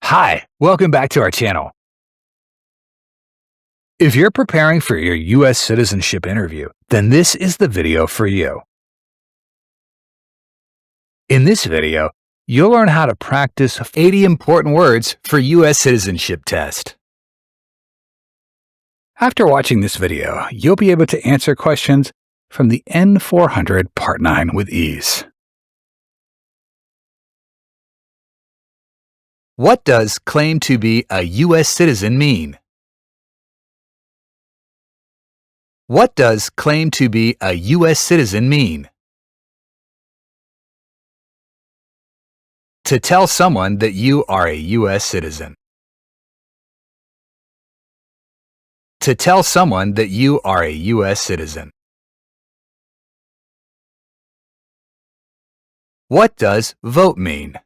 Hi, welcome back to our channel. If you're preparing for your US citizenship interview, then this is the video for you. In this video, you'll learn how to practice 80 important words for US citizenship test. After watching this video, you'll be able to answer questions from the N-400 Part 9 with ease. What does claim to be a US citizen mean? What does claim to be a US citizen mean? To tell someone that you are a US citizen. To tell someone that you are a US citizen. What does vote mean?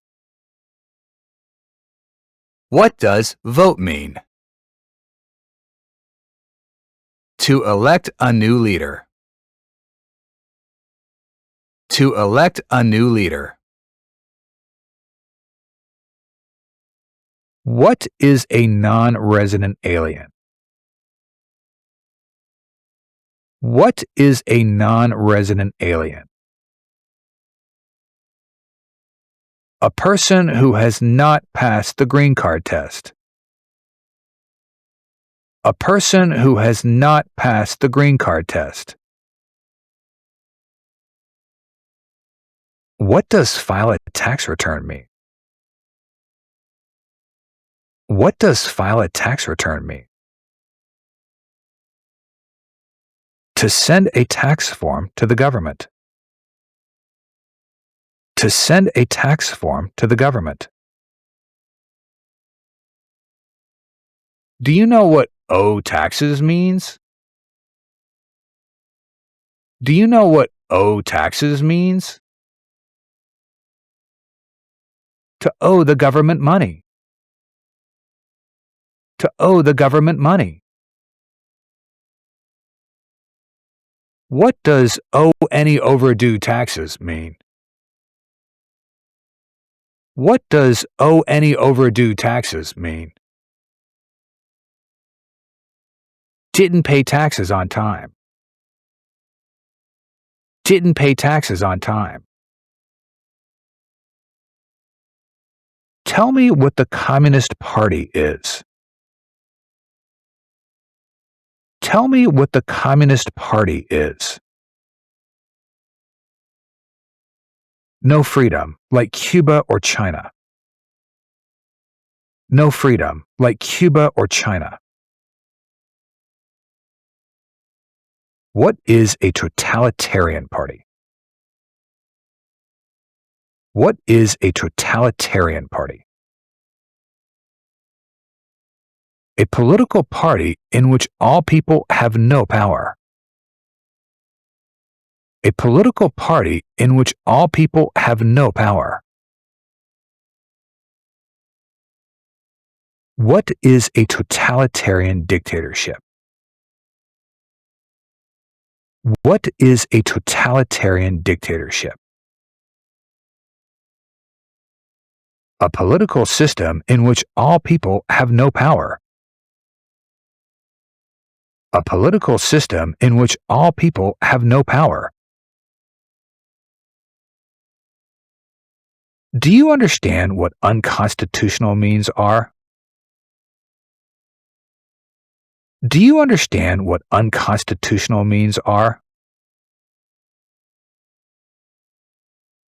What does vote mean? To elect a new leader. To elect a new leader. What is a non-resident alien? What is a non-resident alien? A person who has not passed the green card test. A person who has not passed the green card test. What does file a tax return mean? What does file a tax return mean? To send a tax form to the government. To send a tax form to the government. Do you know what owe taxes means? Do you know what owe taxes means? To owe the government money. To owe the government money. What does owe any overdue taxes mean? What does owe any overdue taxes mean? Didn't pay taxes on time. Didn't pay taxes on time. Tell me what the Communist Party is. Tell me what the Communist Party is. No freedom, like Cuba or China. No freedom, like Cuba or China. What is a totalitarian party? What is a totalitarian party? A political party in which all people have no power. A political party in which all people have no power. What is a totalitarian dictatorship? What is a totalitarian dictatorship? A political system in which all people have no power. A political system in which all people have no power. Do you understand what unconstitutional means are? Do you understand what unconstitutional means are?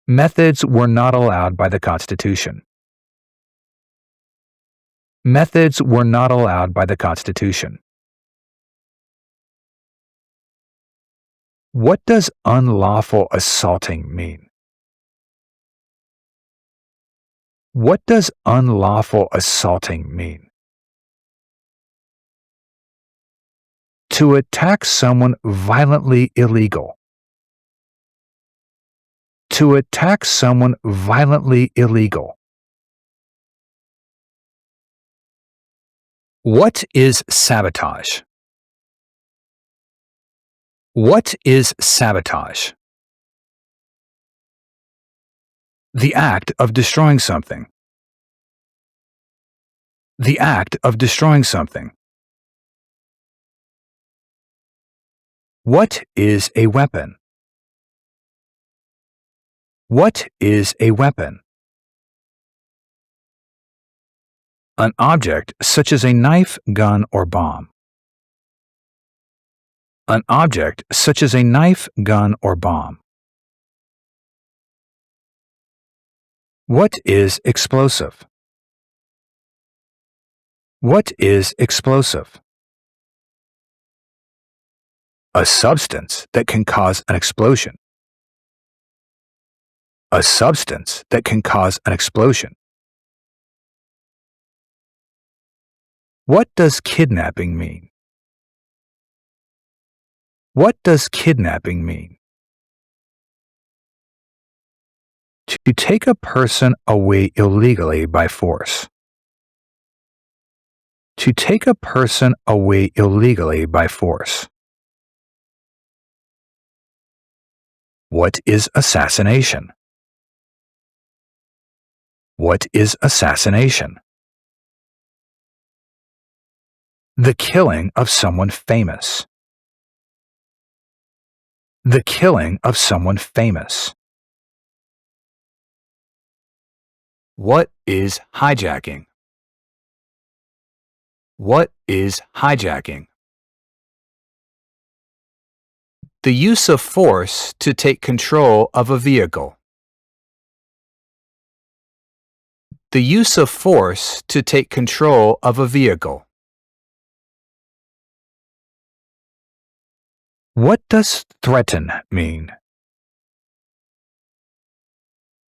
Methods were not allowed by the Constitution. Methods were not allowed by the Constitution. What does unlawful assaulting mean? What does unlawful assaulting mean? To attack someone violently illegal. To attack someone violently illegal. What is sabotage? What is sabotage? The act of destroying something. The act of destroying something. What is a weapon? What is a weapon? An object such as a knife, gun, or bomb. An object such as a knife, gun, or bomb. What is explosive? What is explosive? A substance that can cause an explosion. A substance that can cause an explosion. What does kidnapping mean? What does kidnapping mean? To take a person away illegally by force. To take a person away illegally by force. What is assassination? What is assassination? The killing of someone famous. The killing of someone famous. What is hijacking? What is hijacking? The use of force to take control of a vehicle. The use of force to take control of a vehicle. What does threaten mean?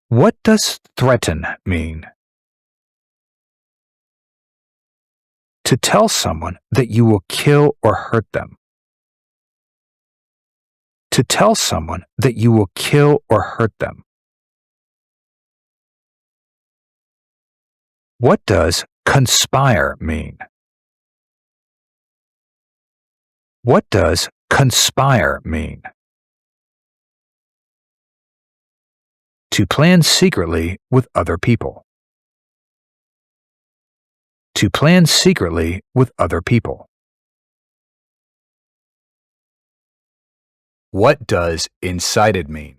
What does threaten mean? To tell someone that you will kill or hurt them. To tell someone that you will kill or hurt them. What does conspire mean? What does conspire mean? To plan secretly with other people. To plan secretly with other people. What does incited mean?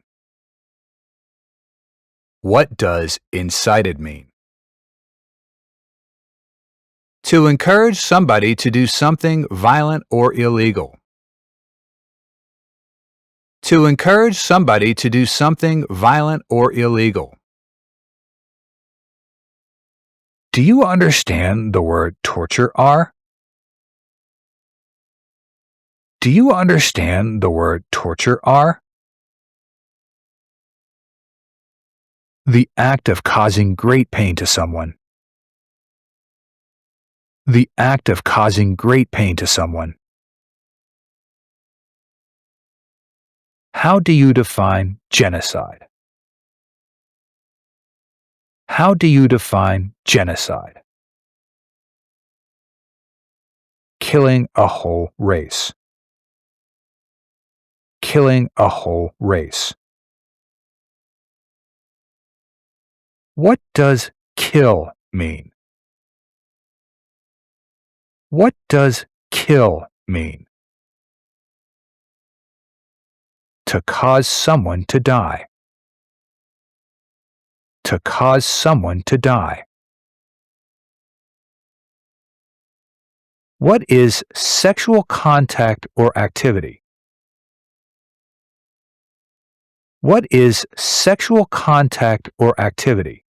What does incited mean? To encourage somebody to do something violent or illegal. To encourage somebody to do something violent or illegal. Do you understand the word torture are? Do you understand the word torture are? The act of causing great pain to someone. The act of causing great pain to someone. How do you define genocide? How do you define genocide? Killing a whole race. Killing a whole race. What does kill mean? What does kill mean? To cause someone to die. To cause someone to die. What is sexual contact or activity? What is sexual contact or activity?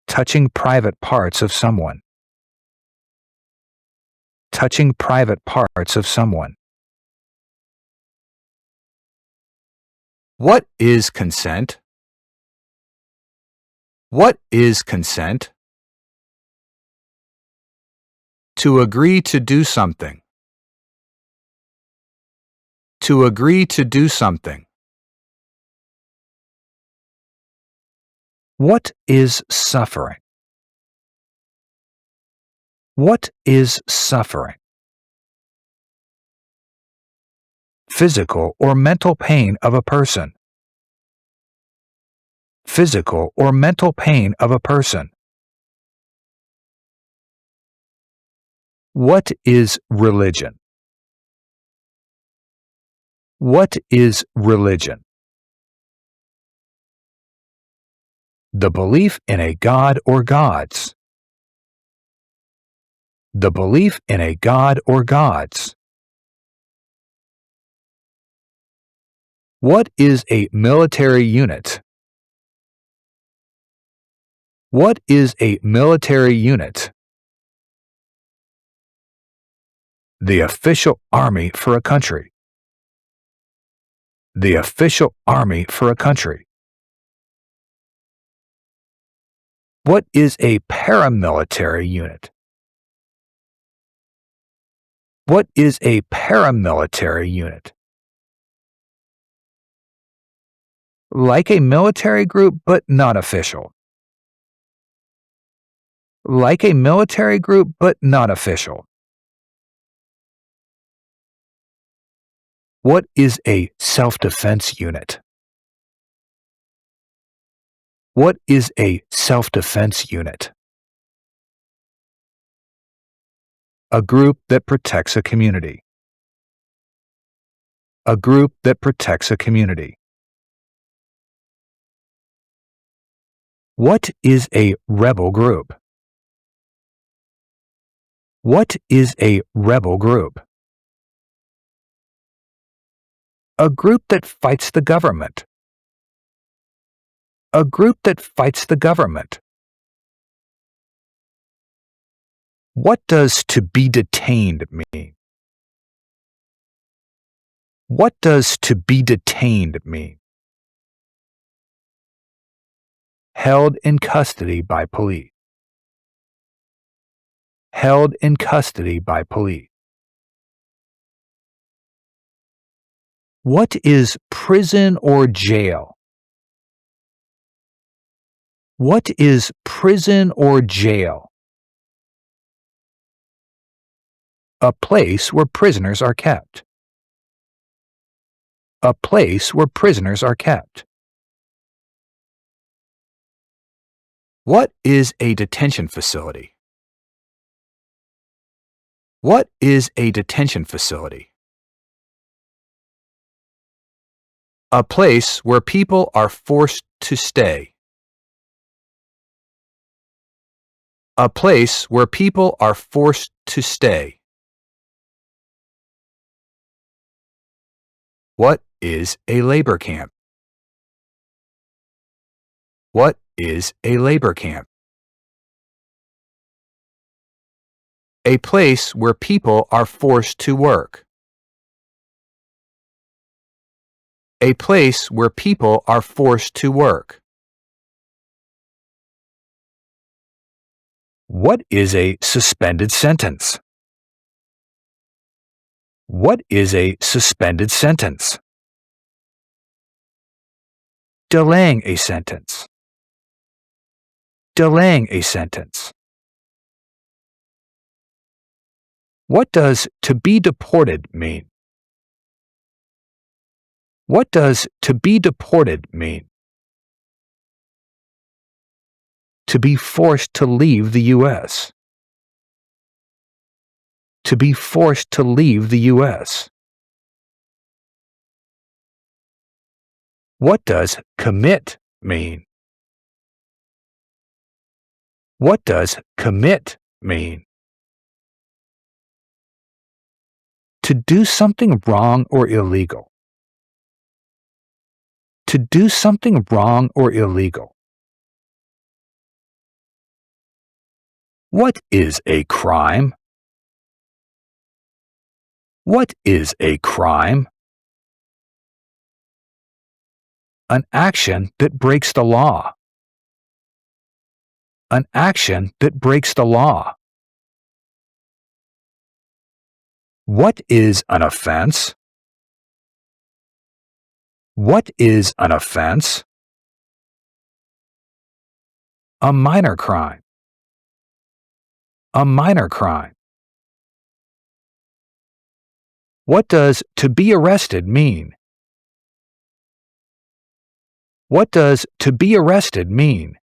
Touching private parts of someone. Touching private parts of someone. What is consent? What is consent? To agree to do something. To agree to do something. What is suffering? What is suffering? Physical or mental pain of a person. physical or mental pain of a person. What is religion? What is religion? The belief in a god or gods. The belief in a god or gods. What is a military unit? What is a military unit? The official army for a country. The official army for a country. What is a paramilitary unit? What is a paramilitary unit? Like a military group, but not official. Like a military group, but not official. What is a self-defense unit? What is a self-defense unit? A group that protects a community. A group that protects a community. What is a rebel group? What is a rebel group? A group that fights the government. A group that fights the government. What does to be detained mean? What does to be detained mean? Held in custody by police. Held in custody by police. What is prison or jail? What is prison or jail? A place where prisoners are kept. A place where prisoners are kept. What is a detention facility? What is a detention facility? A place where people are forced to stay. A place where people are forced to stay. What is a labor camp? What is a labor camp? A place where people are forced to work. A place where people are forced to work. What is a suspended sentence? What is a suspended sentence? Delaying a sentence. Delaying a sentence. What does to be deported mean? What does to be deported mean? To be forced to leave the U.S. To be forced to leave the U.S. What does commit mean? What does commit mean? To do something wrong or illegal. To do something wrong or illegal. What is a crime? What is a crime? An action that breaks the law. An action that breaks the law. What is an offense? What is an offense? A minor crime. A minor crime. What does to be arrested mean? What does to be arrested mean?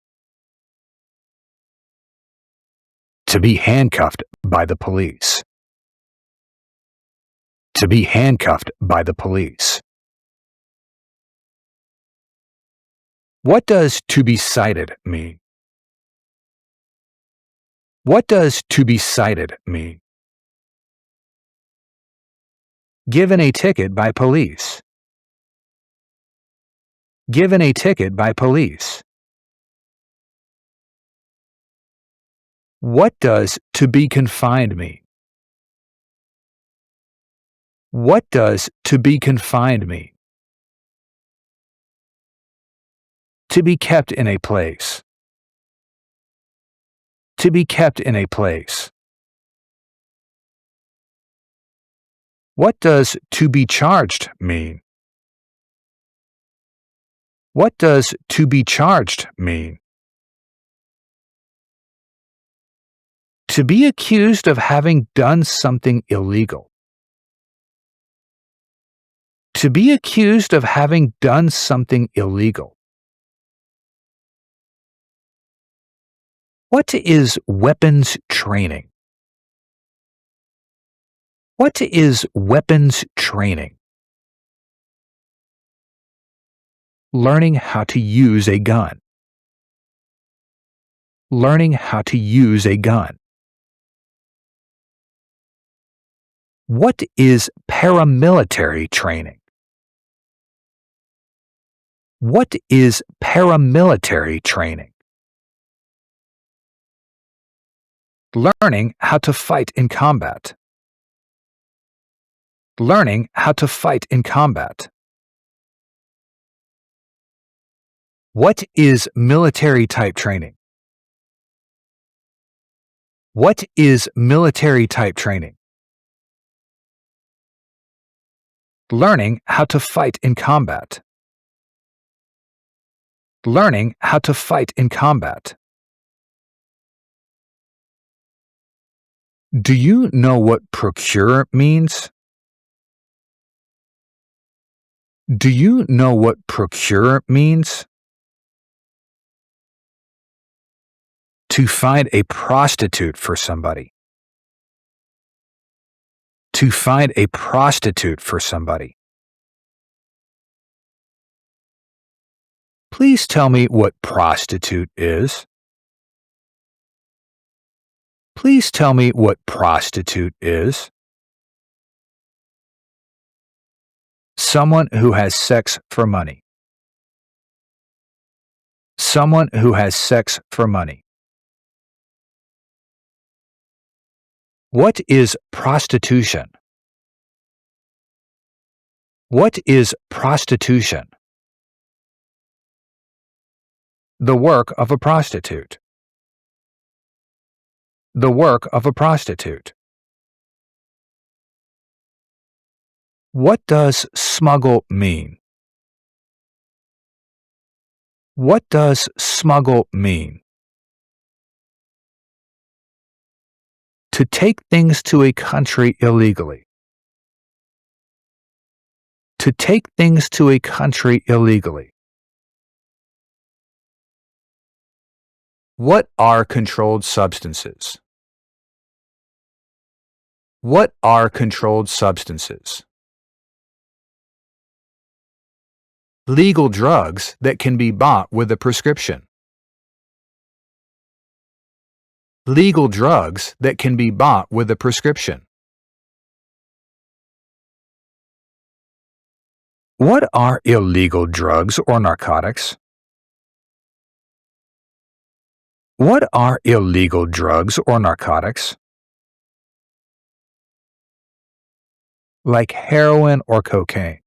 To be handcuffed by the police. To be handcuffed by the police. What does to be cited mean? What does to be cited mean? Given a ticket by police. Given a ticket by police. What does to be confined mean? What does to be confined mean? To be kept in a place. To be kept in a place. What does to be charged mean? What does to be charged mean? To be accused of having done something illegal. To be accused of having done something illegal. What is weapons training? What is weapons training? Learning how to use a gun. Learning how to use a gun. What is paramilitary training? What is paramilitary training? Learning how to fight in combat. Learning how to fight in combat. What is military type training? What is military type training? Learning how to fight in combat. Learning how to fight in combat. Do you know what procure means? Do you know what procure means? To find a prostitute for somebody. To find a prostitute for somebody. Please tell me what prostitute is. Please tell me what prostitute is. Someone who has sex for money. Someone who has sex for money. What is prostitution? What is prostitution? The work of a prostitute. The work of a prostitute. What does smuggle mean? What does smuggle mean? To take things to a country illegally. To take things to a country illegally. What are controlled substances? What are controlled substances? Legal drugs that can be bought with a prescription. Legal drugs that can be bought with a prescription. What are illegal drugs or narcotics? What are illegal drugs or narcotics? Like heroin or cocaine.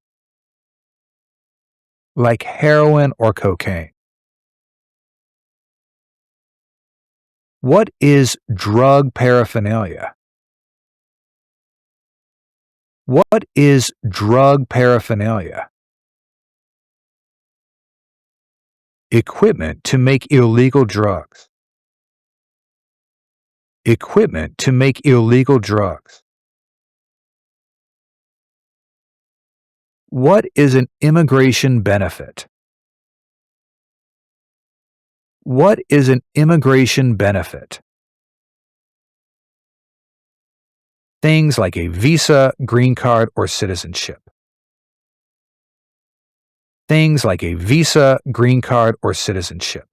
Like heroin or cocaine. What is drug paraphernalia? What is drug paraphernalia? Equipment to make illegal drugs. Equipment to make illegal drugs. What is an immigration benefit? What is an immigration benefit? Things like a visa, green card, or citizenship. Things like a visa, green card, or citizenship.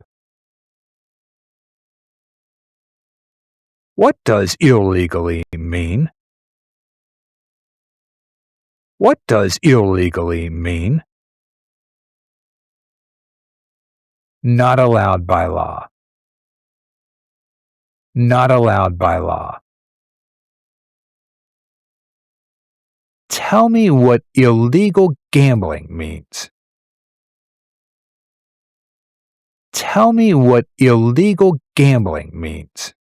What does illegally mean? What does illegally mean? Not allowed by law. Not allowed by law. Tell me what illegal gambling means. Tell me what illegal gambling means.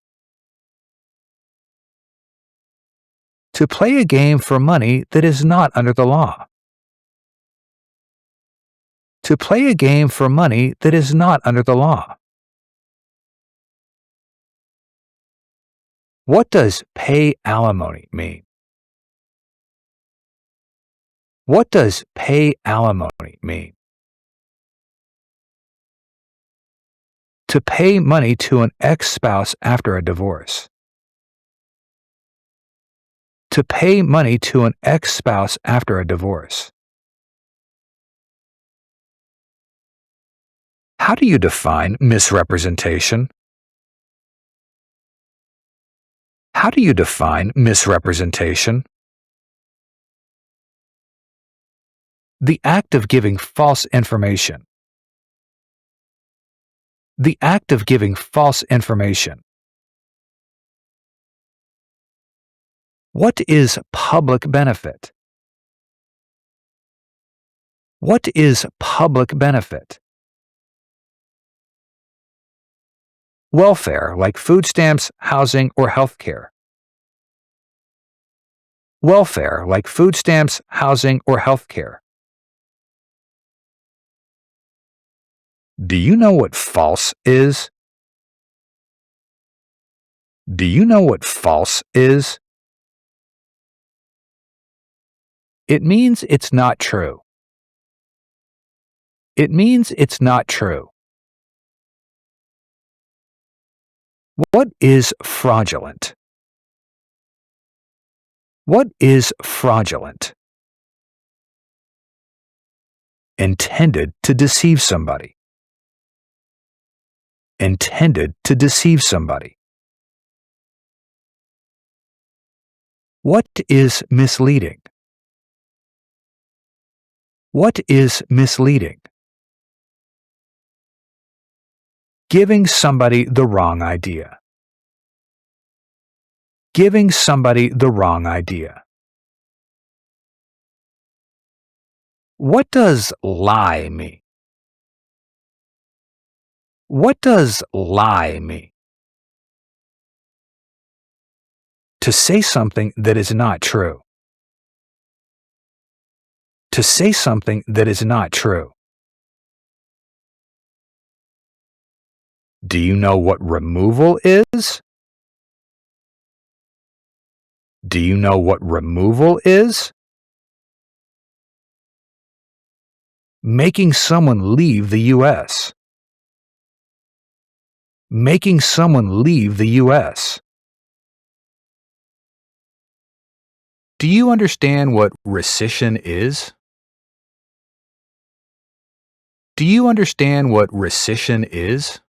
To play a game for money that is not under the law. To play a game for money that is not under the law. What does pay alimony mean? What does pay alimony mean? To pay money to an ex-spouse after a divorce. To pay money to an ex-spouse after a divorce. How do you define misrepresentation? How do you define misrepresentation? The act of giving false information. The act of giving false information. What is public benefit? What is public benefit? Welfare, like food stamps, housing, or health care. Welfare, like food stamps, housing, or health care. Do you know what false is? Do you know what false is? It means it's not true. It means it's not true. What is fraudulent? What is fraudulent? Intended to deceive somebody. Intended to deceive somebody. What is misleading? What is misleading? Giving somebody the wrong idea. Giving somebody the wrong idea. What does lie mean? What does lie mean? To say something that is not true. To say something that is not true. Do you know what removal is? Do you know what removal is? Making someone leave the U.S. Making someone leave the U.S. Do you understand what rescission is? Do you understand what rescission is?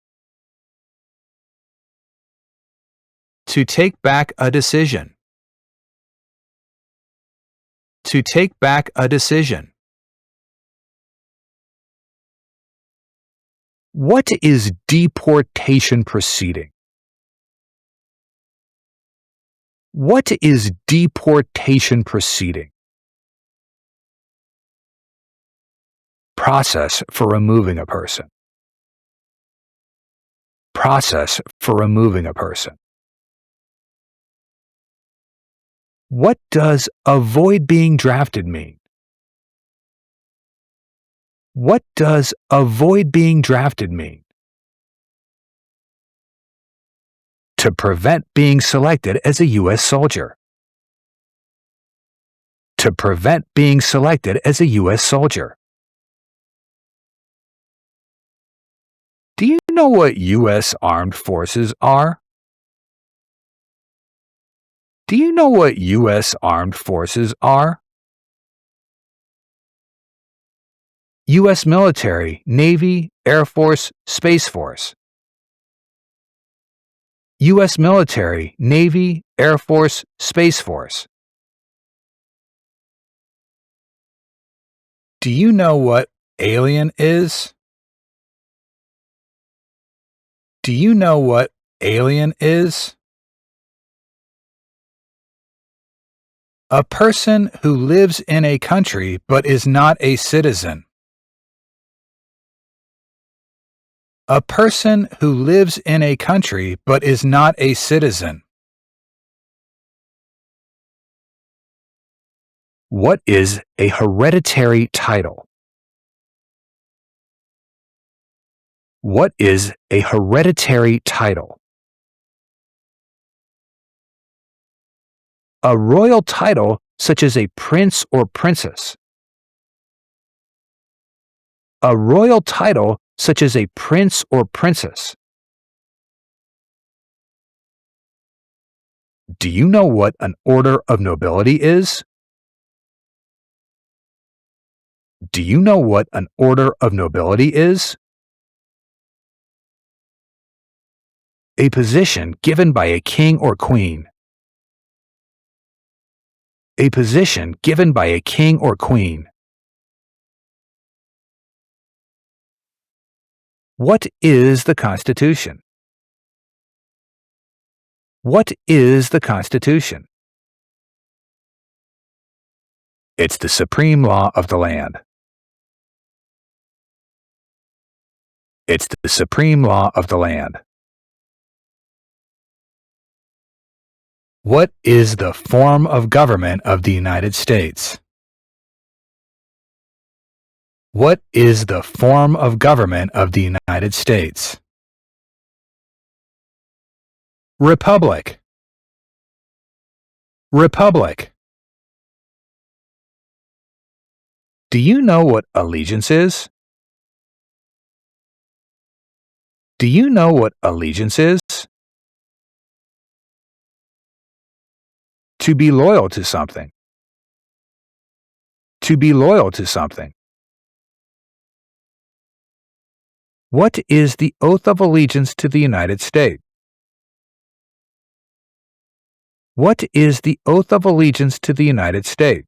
To take back a decision. To take back a decision. What is deportation proceeding? What is deportation proceeding? Process for removing a person. Process for removing a person. What does avoid being drafted mean? What does avoid being drafted mean? To prevent being selected as a U.S. soldier. To prevent being selected as a U.S. soldier. Do you know what U.S. Armed Forces are? Do you know what U.S. Armed Forces are? U.S. Military, Navy, Air Force, Space Force. U.S. Military, Navy, Air Force, Space Force. Do you know what alien is? Do you know what alien is? A person who lives in a country but is not a citizen. A person who lives in a country but is not a citizen. What is a hereditary title? What is a hereditary title? A royal title such as a prince or princess. A royal title such as a prince or princess. Do you know what an order of nobility is? Do you know what an order of nobility is? A position given by a king or queen. A position given by a king or queen. What is the Constitution? What is the Constitution? It's the supreme law of the land. It's the supreme law of the land. What is the form of government of the United States? What is the form of government of the United States? Republic. Republic. Do you know what allegiance is? Do you know what allegiance is? To be loyal to something. To be loyal to something. What is the oath of allegiance to the United States? What is the oath of allegiance to the United States?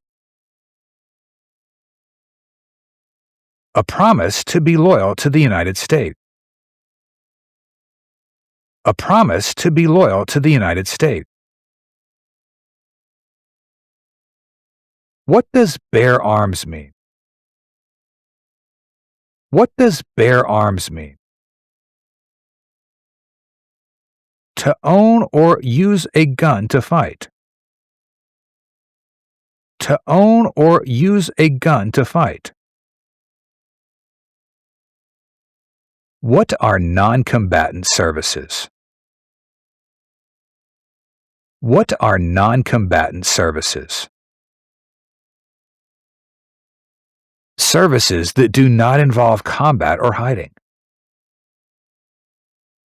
A promise to be loyal to the United States. A promise to be loyal to the United States. What does bear arms mean? What does bear arms mean? To own or use a gun to fight. To own or use a gun to fight. What are non-combatant services? What are non-combatant services? Services that do not involve combat or hiding.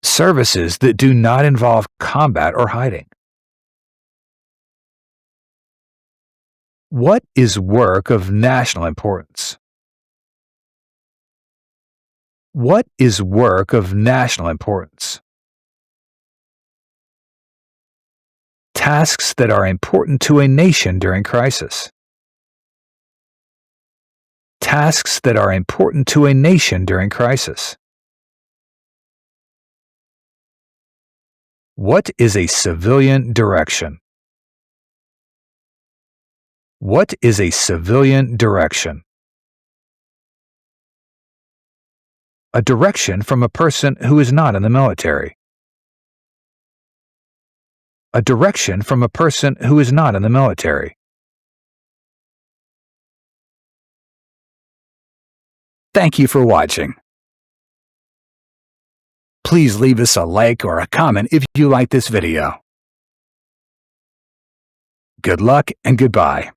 Services that do not involve combat or hiding. What is work of national importance? What is work of national importance? Tasks that are important to a nation during crisis. Tasks that are important to a nation during crisis. What is a civilian direction? What is a civilian direction? A direction from a person who is not in the military. A direction from a person who is not in the military. Thank you for watching. Please leave us a like or a comment if you like this video. Good luck and goodbye.